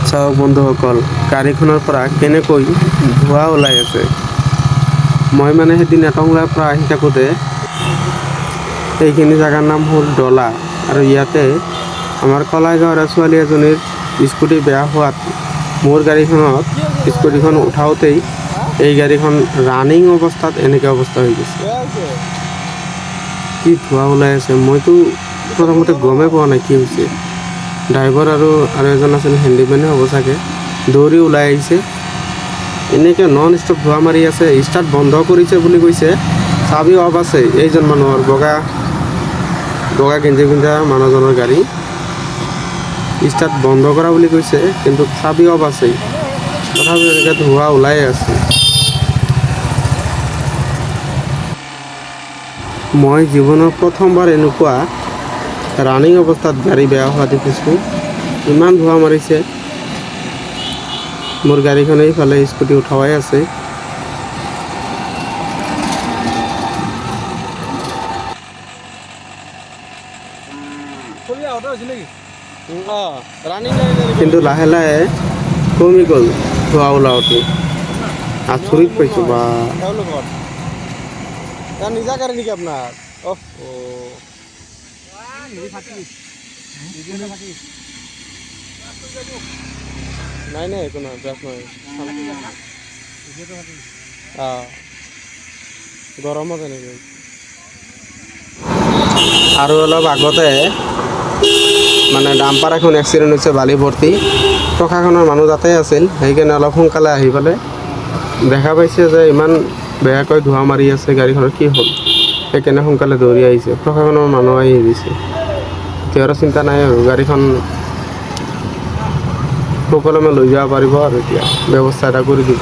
চাওক বন্ধুসকল, গাড়ীখনৰ পৰা কেনেকৈ ধোঁৱা ওলাই আছে। মই মানে সেইদিন এটংলাৰ পৰা আহি থাকোঁতে এইখিনি জেগাৰ নাম হ'ল ডলা, আৰু ইয়াতে আমাৰ কলাই গাঁৱৰ ছোৱালী এজনীৰ স্কুটি বেয়া হোৱাত মোৰ গাড়ীখনত স্কুটিখন উঠাওঁতেই এই গাড়ীখন ৰানিং অৱস্থাত এনেকৈ অৱস্থা হৈ গৈছে। কি ধোঁৱা ওলাই আছে, মইতো প্ৰথমতে গমেই পোৱা নাই কি হৈছে। ড্ৰাইভাৰ আৰু এজন আছিল হেণ্ডিমেনে হ'ব চাগে, দৌৰি ওলাই আহিছে। এনেকৈ নন ষ্টপ ধোঁৱা মাৰি আছে। ষ্টাৰ্ট বন্ধ কৰিছে বুলি কৈছে, চাবি অফ আছে। এইজন মানুহৰ বগা গেঞ্জি পিন্ধা মানুহজনৰ গাড়ী ষ্টাৰ্ট বন্ধ কৰা বুলি কৈছে, কিন্তু চাবি অফ আছে। তথাপিও এনেকৈ ধোঁৱা ওলাই আছে। মই জীৱনৰ প্ৰথমবাৰ এনেকুৱা ৰানিং অৱস্থাত গাড়ী বেয়া হোৱা দেখিছোঁ। ইমান ধোঁৱা মাৰিছে। মোৰ গাড়ীখন এইফালে স্কুটি উঠাৱাই আছে। কিন্তু লাহে লাহে কমি গ'ল ধোঁৱা ওলাওঁতে। আচৰিত পাইছোঁ। বা নিজা গাড়ী নেকি আপোনাৰ? নাই নাই, একো নহয়, বেয়া নহয়। গৰমত এনেকৈ আৰু অলপ আগতে মানে ডাম্পাৰ এখন এক্সিডেণ্ট হৈছে, বালি ভৰ্তি। প্ৰশাসনৰ মানুহ তাতে আছিল, সেইকাৰণে অলপ সোনকালে আহি পেলাই দেখা পাইছে যে ইমান বেয়াকৈ ধোঁৱা মাৰি আছে, গাড়ীখনৰ কি হ'ল। সেইকাৰণে সোনকালে দৌৰি আহিছে, প্ৰশাসনৰ মানুহ আহি দিছে। তেওঁৰ চিন্তা নাই আৰু, গাড়ীখন সুকলমে লৈ যাব পাৰিব আৰু এতিয়া ব্যৱস্থা এটা কৰি দিব।